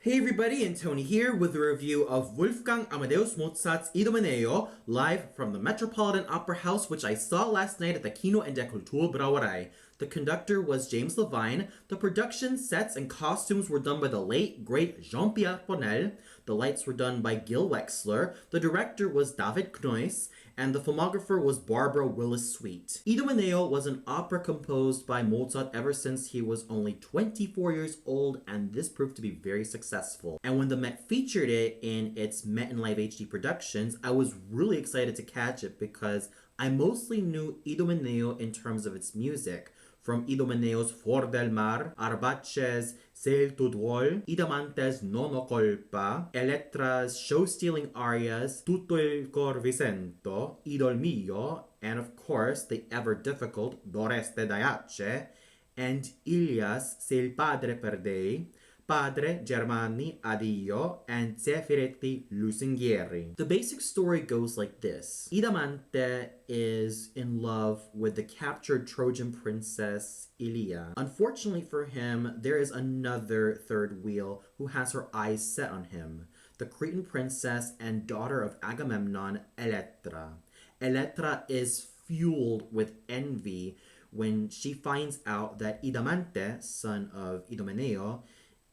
Hey everybody, and Tony here with a review of Wolfgang Amadeus Mozart's Idomeneo, live from the Metropolitan Opera House, which I saw last night at the Kino and der Kulturbrauerei. The conductor was James Levine. The production, sets, and costumes were done by the late, great Jean-Pierre Bonnel. The lights were done by Gil Wexler. The director was David Knois, and the filmographer was Barbara Willis-Sweet. Idomeneo was an opera composed by Mozart ever since he was only 24 years old, and this proved to be very successful. And when the Met featured it in its Met in Live HD productions, I was really excited to catch it because I mostly knew Idomeneo in terms of its music, from Idomeneo's For del Mar, Arbace's Se il tuo duol, Idamante's Nono Colpa, Elettra's show-stealing arias Tutto il cor vi sento, Idol mio, and of course the ever-difficult Doreste Daiace, and Ilias Se il padre perdei, Padre, Germani, Addio, and Zefiretti Lusinghieri. The basic story goes like this. Idamante is in love with the captured Trojan princess Ilia. Unfortunately for him, there is another third wheel who has her eyes set on him, the Cretan princess and daughter of Agamemnon, Elettra. Elettra is fueled with envy when she finds out that Idamante, son of Idomeneo,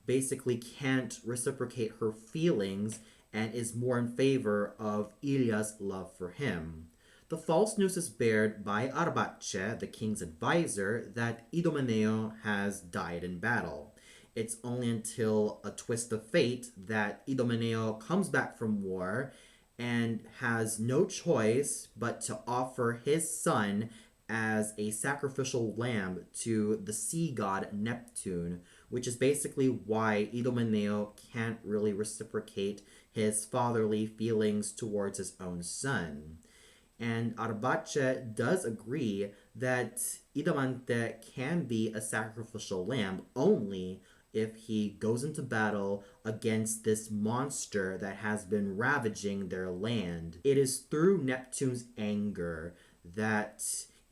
basically can't reciprocate her feelings and is more in favor of Ilia's love for him. The false news is bared by Arbace, the king's advisor, that Idomeneo has died in battle. It's only until a twist of fate that Idomeneo comes back from war and has no choice but to offer his son as a sacrificial lamb to the sea god Neptune, which is basically why Idomeneo can't really reciprocate his fatherly feelings towards his own son. And Arbace does agree that Idamante can be a sacrificial lamb only if he goes into battle against this monster that has been ravaging their land. It is through Neptune's anger that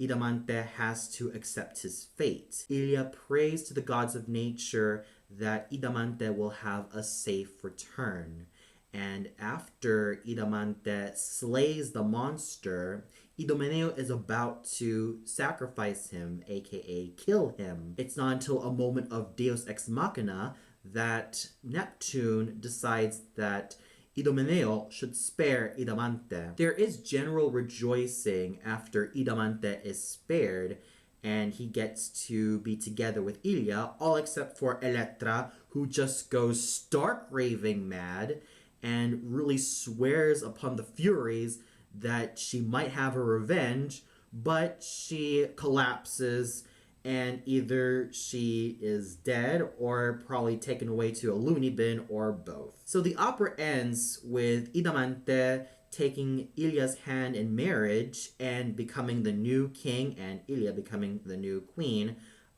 Idamante has to accept his fate. Ilia prays to the gods of nature that Idamante will have a safe return. And after Idamante slays the monster, Idomeneo is about to sacrifice him, aka kill him. It's not until a moment of Deus Ex Machina that Neptune decides that Idomeneo should spare Idamante. There is general rejoicing after Idamante is spared and he gets to be together with Ilia, all except for Elettra, who just goes stark raving mad and really swears upon the Furies that she might have her revenge, but she collapses and either she is dead or probably taken away to a loony bin or both. So the opera ends with Idamante taking Ilia's hand in marriage and becoming the new king and Ilia becoming the new queen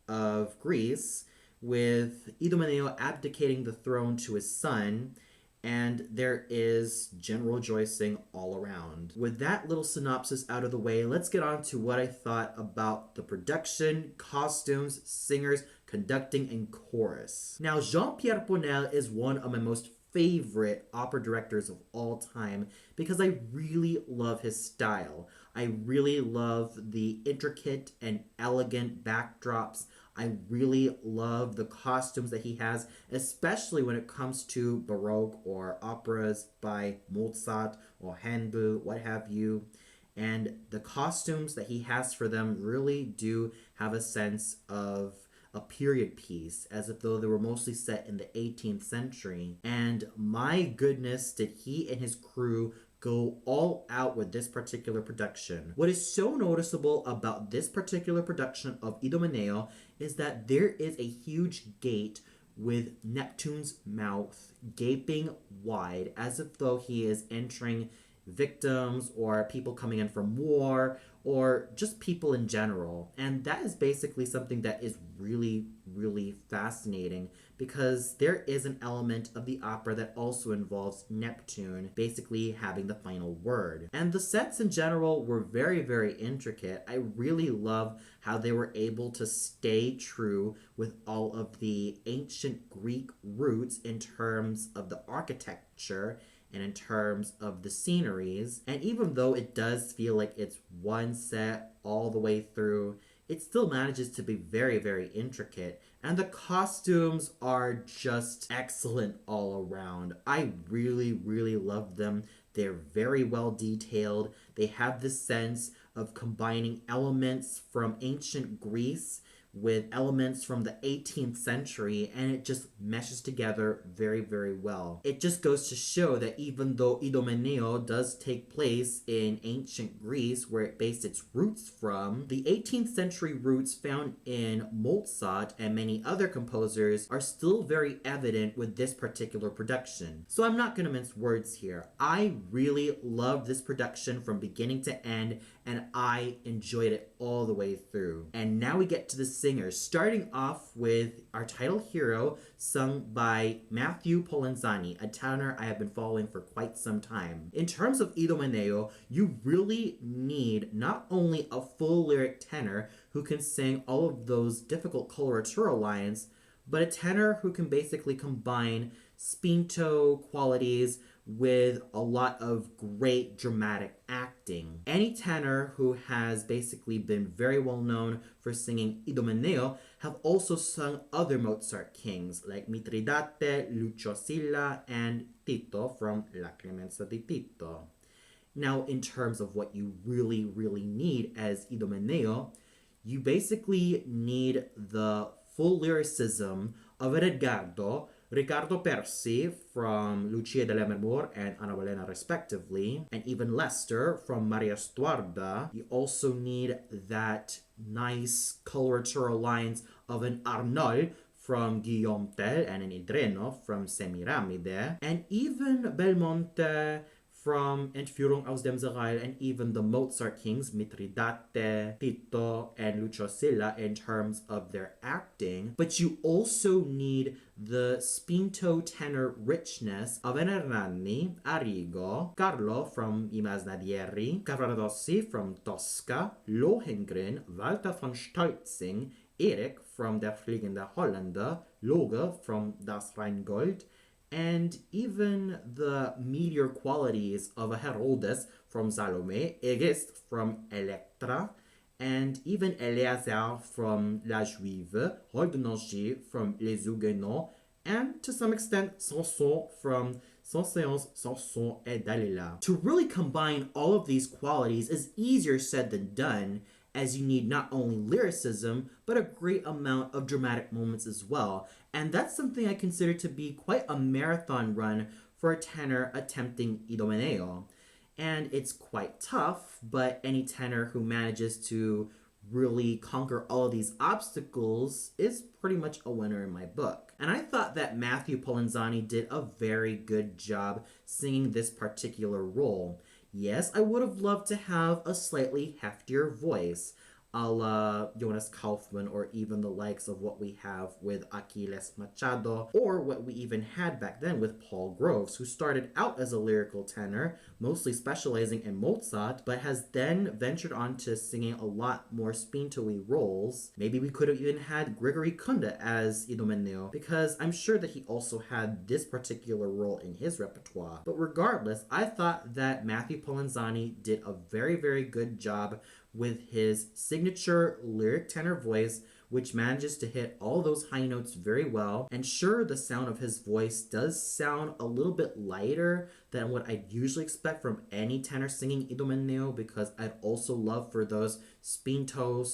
of Greece, with Idomeneo abdicating the throne to his son, and there is general rejoicing all around. With that little synopsis out of the way, let's get on to what I thought about the production, costumes, singers, conducting, and chorus. Now, Jean-Pierre Bonnel is one of my most favorite opera directors of all time because I really love his style. I really love the intricate and elegant backdrops. I really love the costumes that he has, especially when it comes to Baroque or operas by Mozart or Handel, what have you. And the costumes that he has for them really do have a sense of a period piece, as if though they were mostly set in the 18th century. And my goodness, did he and his crew go all out with this particular production. What is so noticeable about this particular production of Idomeneo is that there is a huge gate with Neptune's mouth gaping wide, as if though he is entering victims or people coming in from war or just people in general. And that is basically something that is really, really fascinating because there is an element of the opera that also involves Neptune basically having the final word. And the sets in general were very, very intricate. I really love how they were able to stay true with all of the ancient Greek roots in terms of the architecture and in terms of the sceneries. And even though it does feel like it's one set all the way through, it still manages to be very, very intricate. And the costumes are just excellent all around. I really, really love them. They're very well detailed. They have this sense of combining elements from ancient Greece with elements from the 18th century, and it just meshes together very, very well. It just goes to show that even though Idomeneo does take place in ancient Greece, where it based its roots from, the 18th century roots found in Mozart and many other composers are still very evident with this particular production. So I'm not going to mince words here. I really loved this production from beginning to end, and I enjoyed it all the way through. And now we get to the singers, starting off with our title hero, sung by Matthew Polenzani, a tenor I have been following for quite some time. In terms of Idomeneo, you really need not only a full lyric tenor who can sing all of those difficult coloratura lines, but a tenor who can basically combine spinto qualities with a lot of great dramatic acting. Any tenor who has basically been very well known for singing Idomeneo have also sung other Mozart kings like Mitridate, Lucio Silla, and Tito from La Clemenza di Tito. Now, in terms of what you really, really need as Idomeneo, you basically need the full lyricism of Riccardo Persi from Lucia de Lammermoor and Anna Bolena respectively, and even Leicester from Maria Stuarda. You also need that nice coloratura lines of an Arnold from Guillaume Tell and an Idreno from Semiramide, and even Belmonte from Entführung aus dem Serail, and even the Mozart kings Mitridate, Tito, and Lucio Silla in terms of their acting. But you also need the spinto tenor richness of an Hernani, Arrigo, Carlo from I Masnadieri, Cavaradossi from Tosca, Lohengrin, Walter von Stolzing, Erik from Der Fliegende Holländer, Loge from Das Rheingold, and even the meteor qualities of a Herodes from Salome, Egist from Electra, and even Eleazar from La Juive, Holdenangy from Les Huguenots, and to some extent Sanson from Saint-Séance, Sanson, et Dalila. To really combine all of these qualities is easier said than done, as you need not only lyricism, but a great amount of dramatic moments as well. And that's something I consider to be quite a marathon run for a tenor attempting Idomeneo. And it's quite tough, but any tenor who manages to really conquer all of these obstacles is pretty much a winner in my book. And I thought that Matthew Polenzani did a very good job singing this particular role. Yes, I would have loved to have a slightly heftier voice, a la Jonas Kaufmann, or even the likes of what we have with Aquiles Machado, or what we even had back then with Paul Groves, who started out as a lyrical tenor, mostly specializing in Mozart, but has then ventured on to singing a lot more spinto-y roles. Maybe we could have even had Gregory Kunda as Idomeneo, because I'm sure that he also had this particular role in his repertoire. But regardless, I thought that Matthew Polenzani did a very, very good job with his signature lyric tenor voice, which manages to hit all those high notes very well. And sure, the sound of his voice does sound a little bit lighter than what I'd usually expect from any tenor singing Idomeneo, because I'd also love for those spinto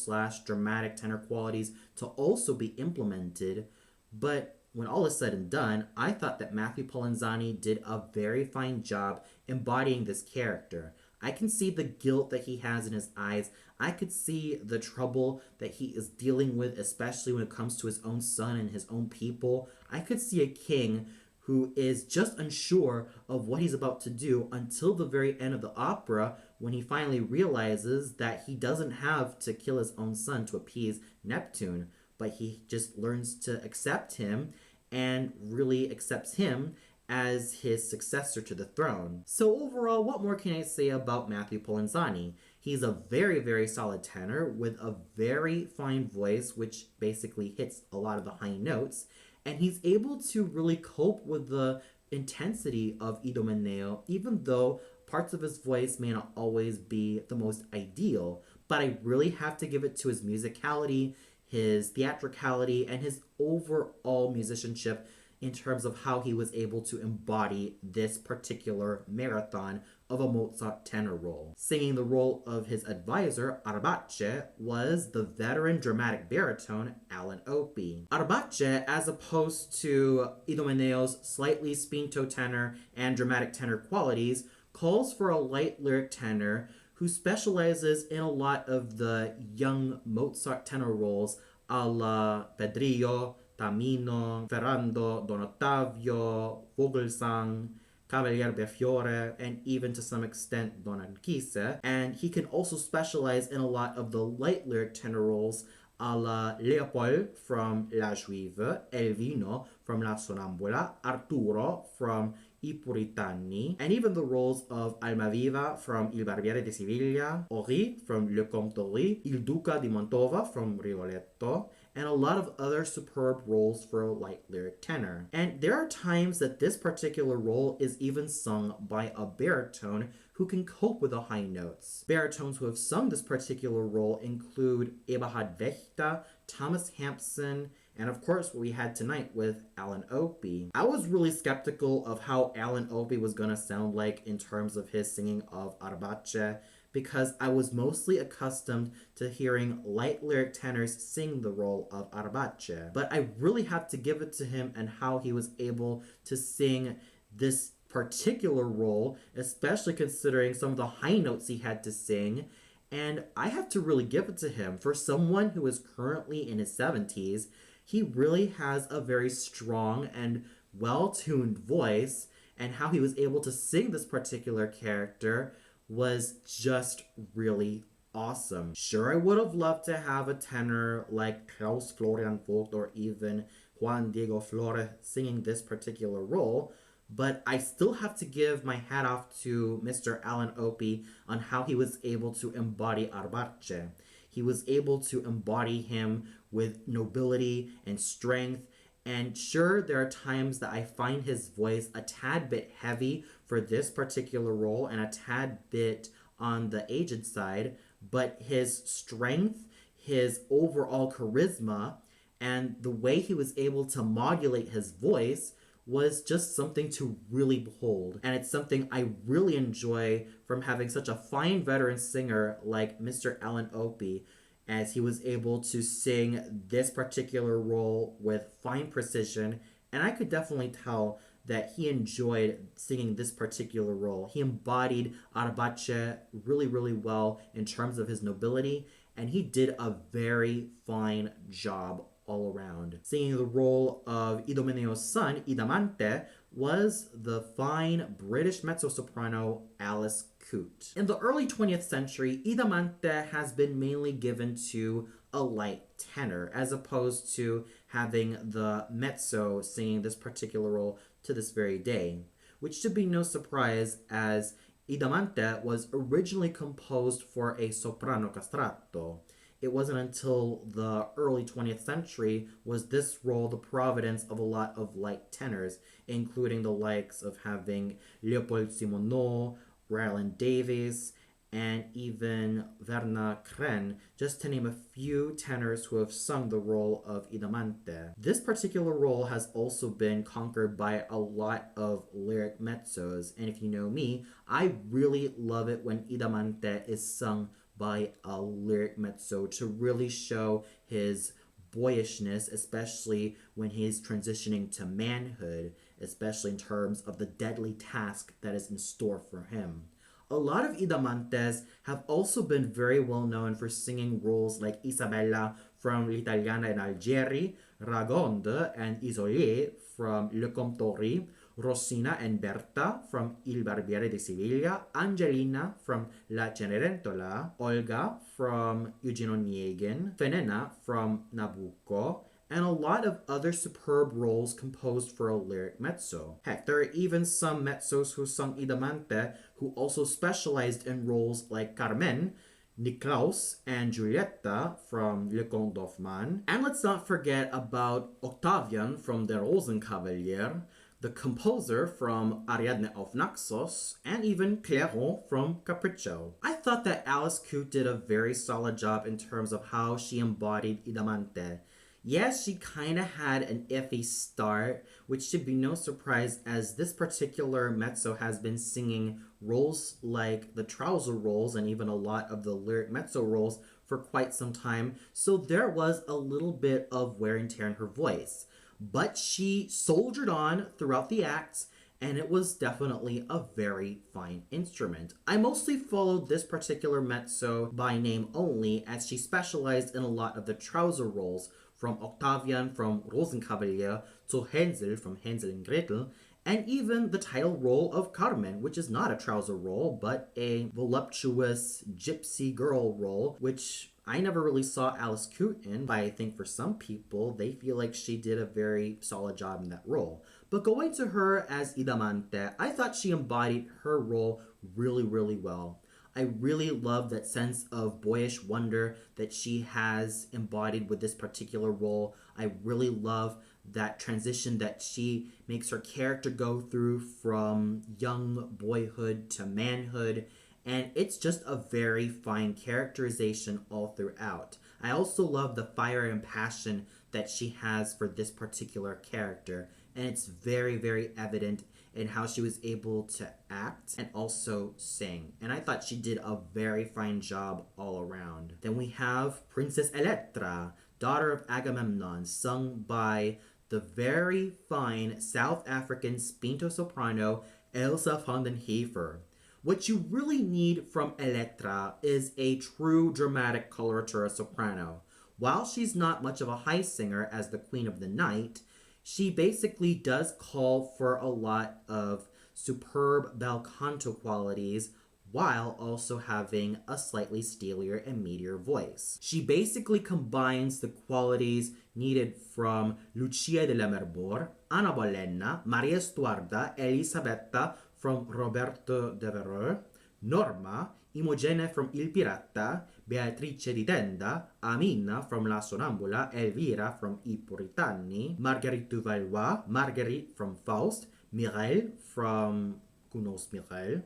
/ dramatic tenor qualities to also be implemented. But when all is said and done, I thought that Matthew Polenzani did a very fine job embodying this character. I can see the guilt that he has in his eyes. I could see the trouble that he is dealing with, especially when it comes to his own son and his own people. I could see a king who is just unsure of what he's about to do until the very end of the opera, when he finally realizes that he doesn't have to kill his own son to appease Neptune, but he just learns to accept him and really accepts him as his successor to the throne. So overall, what more can I say about Matthew Polenzani? He's a very, very solid tenor with a very fine voice, which basically hits a lot of the high notes, and he's able to really cope with the intensity of Idomeneo, even though parts of his voice may not always be the most ideal. But I really have to give it to his musicality, his theatricality, and his overall musicianship in terms of how he was able to embody this particular marathon of a Mozart tenor role. Singing the role of his advisor, Arbace, was the veteran dramatic baritone Alan Opie. Arbace, as opposed to Idomeneo's slightly spinto tenor and dramatic tenor qualities, calls for a light lyric tenor who specializes in a lot of the young Mozart tenor roles a la Pedrillo, Tamino, Ferrando, Don Ottavio, Vogelsang, Cavalier Befiore, and even to some extent Don Anchise. And he can also specialize in a lot of the light lyric tenor roles a la Leopold from La Juive, Elvino from La Sonambula, Arturo from I Puritani, and even the roles of Almaviva from Il Barbiere di Siviglia, Ori from Le Comte Ori, Il Duca di Montova from Rigoletto, and a lot of other superb roles for a light lyric tenor. And there are times that this particular role is even sung by a baritone who can cope with the high notes. Baritones who have sung this particular role include Eberhard Wächter, Thomas Hampson, and of course what we had tonight with Alan Opie. I was really skeptical of how Alan Opie was gonna sound like in terms of his singing of Arbace, because I was mostly accustomed to hearing light lyric tenors sing the role of Arbace. But I really have to give it to him and how he was able to sing this particular role, especially considering some of the high notes he had to sing. And I have to really give it to him. For someone who is currently in his 70s, he really has a very strong and well-tuned voice, and how he was able to sing this particular character was just really awesome. Sure, I would have loved to have a tenor like Klaus Florian Vogt or even Juan Diego Flores singing this particular role, but I still have to give my hat off to Mr. Alan Opie on how he was able to embody Arbace. He was able to embody him with nobility and strength. And sure, there are times that I find his voice a tad bit heavy for this particular role and a tad bit on the aged side, but his strength, his overall charisma, and the way he was able to modulate his voice was just something to really behold. And it's something I really enjoy from having such a fine veteran singer like Mr. Alan Opie, as he was able to sing this particular role with fine precision. And I could definitely tell that he enjoyed singing this particular role. He embodied Arbace really, really well in terms of his nobility, and he did a very fine job all around. Singing the role of Idomeneo's son, Idamante, was the fine British mezzo-soprano Alice Coote. In the early 20th century, Idamante has been mainly given to a light tenor, as opposed to having the mezzo singing this particular role to this very day, which should be no surprise, as Idamante was originally composed for a soprano castrato. It wasn't until the early 20th century was this role the providence of a lot of light tenors, including the likes of having Leopold Simoneau, Ryland Davies, and even Werner Kren, just to name a few tenors who have sung the role of Idamante. This particular role has also been conquered by a lot of lyric mezzos, and if you know me, I really love it when Idamante is sung by a lyric mezzo to really show his boyishness, especially when he's transitioning to manhood, especially in terms of the deadly task that is in store for him. A lot of Idamantes have also been very well known for singing roles like Isabella from L'Italiana in Algeri, Ragonde and Isolier from Le Comptoir, Rosina and Berta from Il Barbiere di Siviglia, Angelina from La Cenerentola, Olga from Eugen Onegin, Venena from Nabucco, and a lot of other superb roles composed for a lyric mezzo. Heck, there are even some mezzos who sung Idamante who also specialized in roles like Carmen, Niklaus, and Giulietta from Le Comte d'Hoffmann. And let's not forget about Octavian from Der Rosenkavalier, the composer from Ariadne of Naxos, and even Clairon from Capriccio. I thought that Alice Coote did a very solid job in terms of how she embodied Idamante. Yes, she kind of had an iffy start, which should be no surprise as this particular mezzo has been singing roles like the trouser roles and even a lot of the lyric mezzo roles for quite some time, so there was a little bit of wear and tear in her voice. But she soldiered on throughout the acts, and it was definitely a very fine instrument. I mostly followed this particular mezzo by name only, as she specialized in a lot of the trouser roles, from Octavian from Rosenkavalier to Hänsel from Hänsel and Gretel, and even the title role of Carmen, which is not a trouser role, but a voluptuous gypsy girl role, which I never really saw Alice Coote in, but I think for some people, they feel like she did a very solid job in that role. But going to her as Idamante, I thought she embodied her role really, really well. I really love that sense of boyish wonder that she has embodied with this particular role. I really love that transition that she makes her character go through from young boyhood to manhood, and it's just a very fine characterization all throughout. I also love the fire and passion that she has for this particular character, and it's very, very evident in how she was able to act and also sing. And I thought she did a very fine job all around. Then we have Princess Elettra, daughter of Agamemnon, sung by the very fine South African spinto soprano Elsa van den Heever. What you really need from Elettra is a true dramatic coloratura soprano. While she's not much of a high singer as the Queen of the Night, she basically does call for a lot of superb bel canto qualities while also having a slightly steelier and meatier voice. She basically combines the qualities needed from Lucia de Lammermoor, Anna Bolena, Maria Stuarda, Elisabetta from Roberto de Vereux, Norma, Imogene from Il Pirata, Beatrice di Tenda, Amina from La Sonambula, Elvira from I Puritani, Marguerite du Valois, Marguerite from Faust, Mireille from Gounod's Mireille,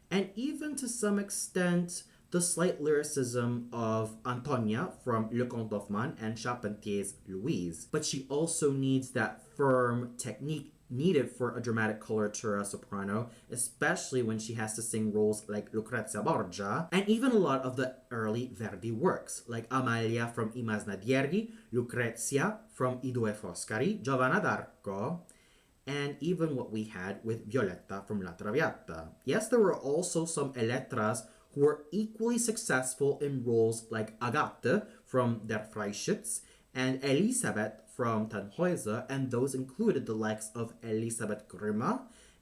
and even to some extent the slight lyricism of Antonia from Le Comte d'Hoffmann and Charpentier's Louise. But she also needs that firm technique needed for a dramatic coloratura soprano, especially when she has to sing roles like Lucrezia Borgia, and even a lot of the early Verdi works, like Amalia from I Masnadieri, Lucrezia from I Due Foscari, Giovanna d'Arco, and even what we had with Violetta from La Traviata. Yes, there were also some Elettras who were equally successful in roles like Agathe from Der Freischütz and Elisabeth from Tannhäuser, and those included the likes of Elisabeth Grima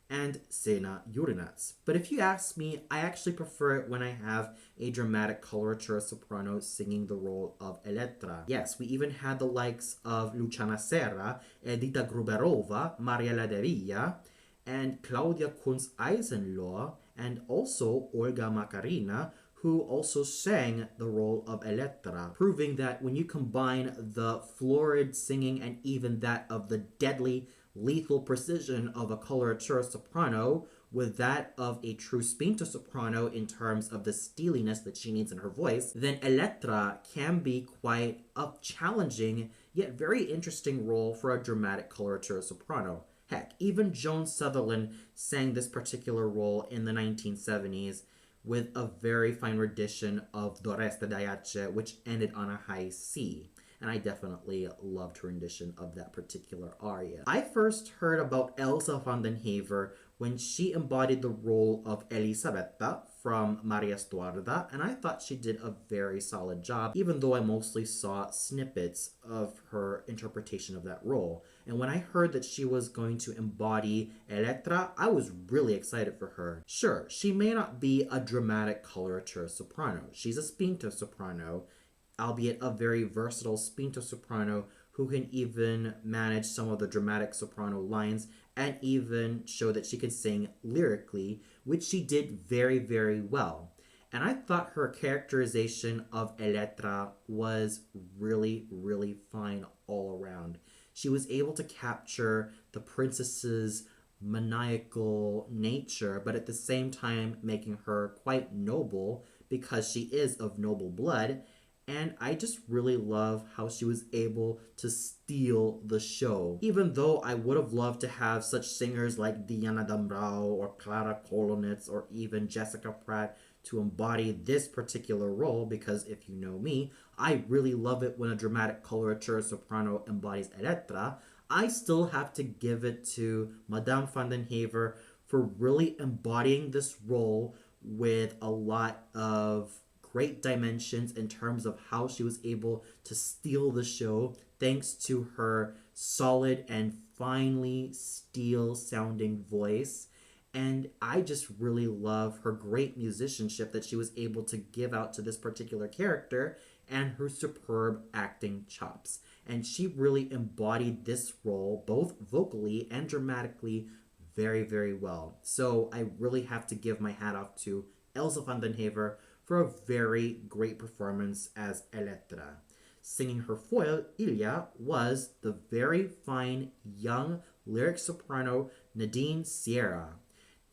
and Sena Urinats. But if you ask me, I actually prefer it when I have a dramatic coloratura soprano singing the role of Elettra. Yes, we even had the likes of Luciana Serra, Edita Gruberova, Mariela de Villa, and Claudia Kunz-Eisenlohr, and also Olga Makarina, who also sang the role of Elettra, proving that when you combine the florid singing and even that of the deadly, lethal precision of a coloratura soprano with that of a true spinto soprano in terms of the steeliness that she needs in her voice, then Elettra can be quite a challenging yet very interesting role for a dramatic coloratura soprano. Heck, even Joan Sutherland sang this particular role in the 1970s with a very fine rendition of Doreste Dayace, which ended on a high C. And I definitely loved her rendition of that particular aria. I first heard about Elsa van den Heever when she embodied the role of Elisabetta from Maria Stuarda, and I thought she did a very solid job, even though I mostly saw snippets of her interpretation of that role. And when I heard that she was going to embody Elettra, I was really excited for her. Sure, she may not be a dramatic coloratura soprano. She's a spinto soprano, albeit a very versatile spinto soprano who can even manage some of the dramatic soprano lines and even show that she could sing lyrically, which she did very, very well. And I thought her characterization of Elettra was really, really fine all around. She was able to capture the princess's maniacal nature, but at the same time making her quite noble because she is of noble blood. And I just really love how she was able to steal the show. Even though I would have loved to have such singers like Diana Dambrau or Clara Kolonitz or even Jessica Pratt to embody this particular role, because if you know me, I really love it when a dramatic coloratura soprano embodies Elettra. I still have to give it to Madame van den Hever for really embodying this role with a lot of great dimensions in terms of how she was able to steal the show thanks to her solid and finely steel sounding voice. And I just really love her great musicianship that she was able to give out to this particular character and her superb acting chops. And she really embodied this role both vocally and dramatically very, very well. So I really have to give my hat off to Elsa van den Hever for a very great performance as Elettra. Singing her foil, Ilya, was the very fine young lyric soprano Nadine Sierra.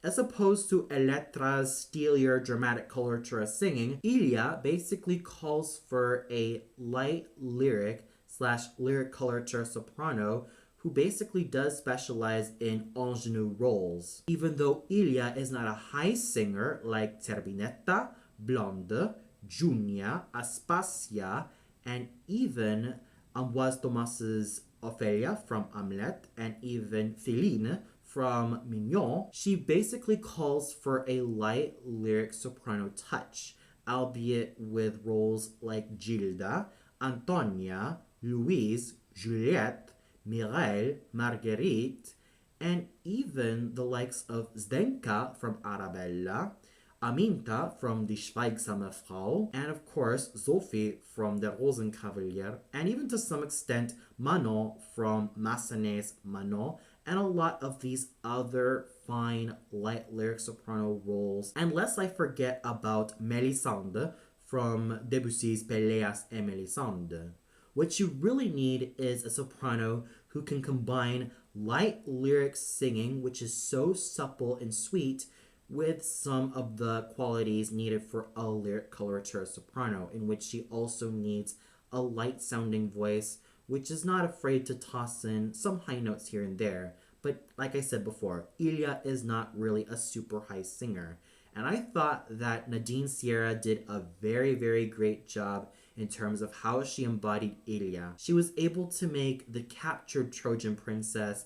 As opposed to Elettra's steelier dramatic coloratura singing, Ilya basically calls for a light lyric slash lyric coloratura soprano who basically does specialize in ingenue roles. Even though Ilya is not a high singer like Zerbinetta, Blonde, Junia, Aspasia, and even Ambroise Thomas's Ophelia from Hamlet, and even Philine from Mignon, she basically calls for a light lyric soprano touch, albeit with roles like Gilda, Antonia, Louise, Juliette, Mireille, Marguerite, and even the likes of Zdenka from Arabella, Aminta from Die Schweigsame Frau, and of course Sophie from Der Rosenkavalier, and even to some extent Manon from Massenet's Manon, and a lot of these other fine light lyric soprano roles. And lest I forget about Mélisande from Debussy's Péléas et Mélisande. What you really need is a soprano who can combine light lyric singing, which is so supple and sweet, with some of the qualities needed for a lyric coloratura soprano, in which she also needs a light sounding voice, which is not afraid to toss in some high notes here and there. But like I said before, Ilya is not really a super high singer. And I thought that Nadine Sierra did a very, very great job in terms of how she embodied Ilya. She was able to make the captured Trojan princess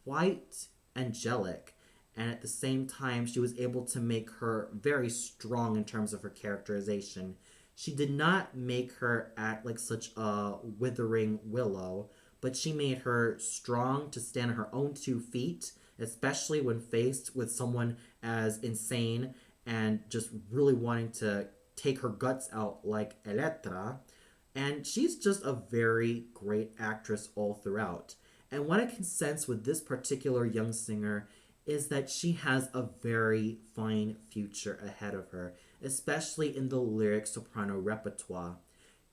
quite angelic. And at the same time, she was able to make her very strong in terms of her characterization. She did not make her act like such a withering willow, but she made her strong to stand on her own 2 feet, especially when faced with someone as insane and just really wanting to take her guts out like Elettra. And she's just a very great actress all throughout. And what I can sense with this particular young singer is that she has a very fine future ahead of her, especially in the lyric soprano repertoire.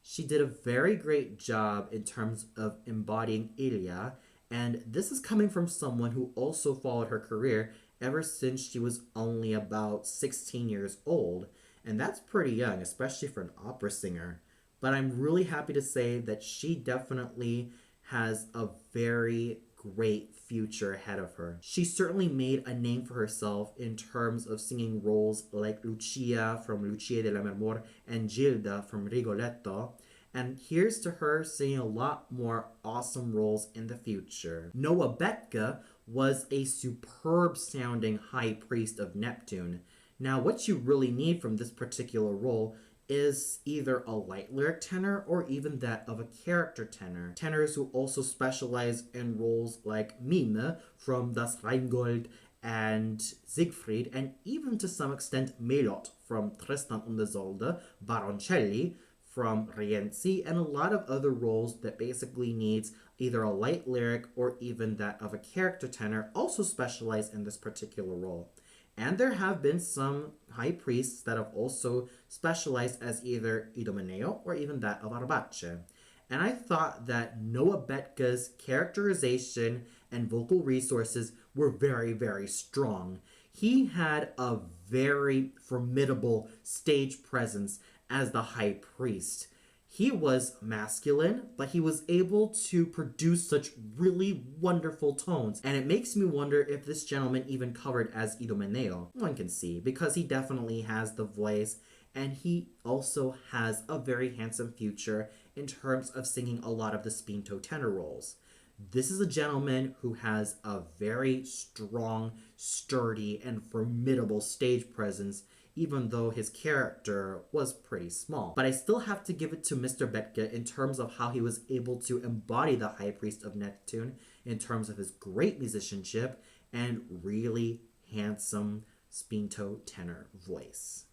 She did a very great job in terms of embodying Ilya, and this is coming from someone who also followed her career ever since she was only about 16 years old, and that's pretty young, especially for an opera singer. But I'm really happy to say that she definitely has a very great future ahead of her. She certainly made a name for herself in terms of singing roles like Lucia from Lucia de Lammermoor and Gilda from Rigoletto. And here's to her singing a lot more awesome roles in the future. Noah Bethke was a superb sounding high priest of Neptune. Now, what you really need from this particular role is either a light lyric tenor or even that of a character tenor. Tenors who also specialize in roles like Mime from Das Rheingold and Siegfried, and even to some extent Melot from Tristan und Isolde, Baroncelli from Rienzi, and a lot of other roles that basically needs either a light lyric or even that of a character tenor also specialize in this particular role. And there have been some high priests that have also specialized as either Idomeneo or even that of Arbace. And I thought that Noah Betka's characterization and vocal resources were very, very strong. He had a very formidable stage presence as the high priest. He was masculine, but he was able to produce such really wonderful tones. And it makes me wonder if this gentleman even covered as Idomeneo. One can see, because he definitely has the voice, and he also has a very handsome future in terms of singing a lot of the spinto tenor roles. This is a gentleman who has a very strong, sturdy, and formidable stage presence, even though his character was pretty small. But I still have to give it to Mr. Betka in terms of how he was able to embody the High Priest of Neptune in terms of his great musicianship and really handsome spinto tenor voice.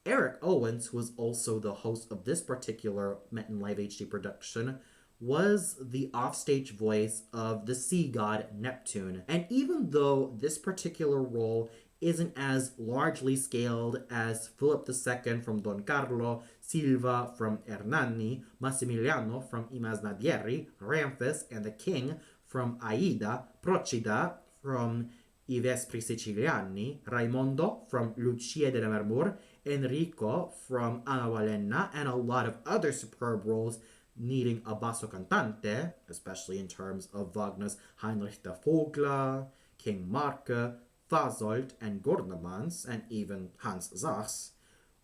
Eric Owens, who was also the host of this particular Met in Live HD production, was the offstage voice of the sea god Neptune. And even though this particular role isn't as largely scaled as Philip II from Don Carlo, Silva from Hernani, Massimiliano from I Masnadieri, Ramphis and the King from Aida, Procida from I Vespri Siciliani, Raimondo from Lucia della Marmor, Enrico from Anna Valenna, and a lot of other superb roles needing a basso cantante, especially in terms of Wagner's Heinrich der Vogler, King Marke, Fasold, and Gordemans, and even Hans Sachs.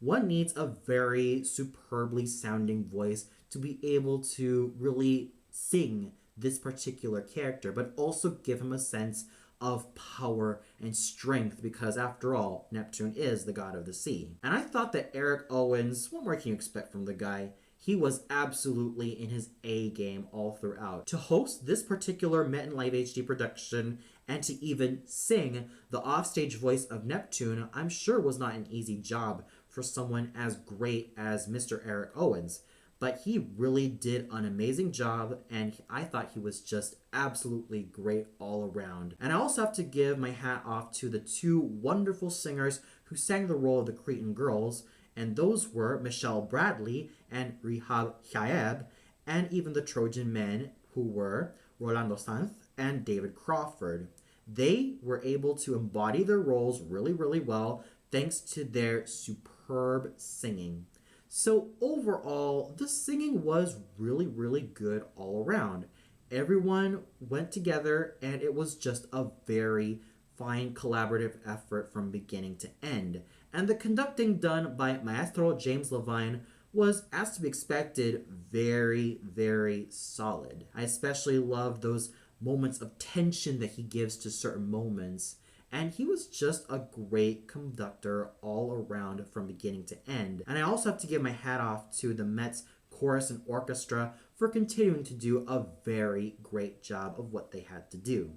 One needs a very superbly sounding voice to be able to really sing this particular character, but also give him a sense of power and strength, because after all, Neptune is the god of the sea. And I thought that Eric Owens, what more can you expect from the guy? He was absolutely in his A game all throughout. To host this particular Met in Live HD production and to even sing the offstage voice of Neptune, I'm sure was not an easy job for someone as great as Mr. Eric Owens. But he really did an amazing job, and I thought he was just absolutely great all around. And I also have to give my hat off to the two wonderful singers who sang the role of the Cretan girls, and those were Michelle Bradley and Rihab Chaeb, and even the Trojan men, who were Rolando Sanz and David Crawford. They were able to embody their roles really, really well thanks to their superb singing. So overall, the singing was really, really good all around. Everyone went together, and it was just a very fine collaborative effort from beginning to end. And the conducting done by Maestro James Levine was, as to be expected, very, very solid. I especially love those moments of tension that he gives to certain moments. And he was just a great conductor all around from beginning to end. And I also have to give my hat off to the Met's chorus and orchestra for continuing to do a very great job of what they had to do.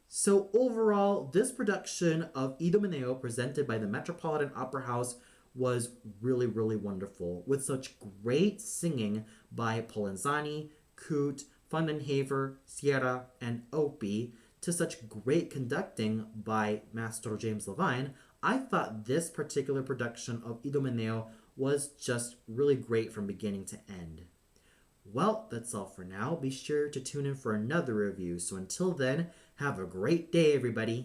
So overall, this production of Idomeneo presented by the Metropolitan Opera House was really, really wonderful, with such great singing by Polenzani, Coote, Vandenhaver, Sierra, and Opie, to such great conducting by Master James Levine. I thought this particular production of Idomeneo was just really great from beginning to end. Well, that's all for now. Be sure to tune in for another review. So until then, have a great day, everybody.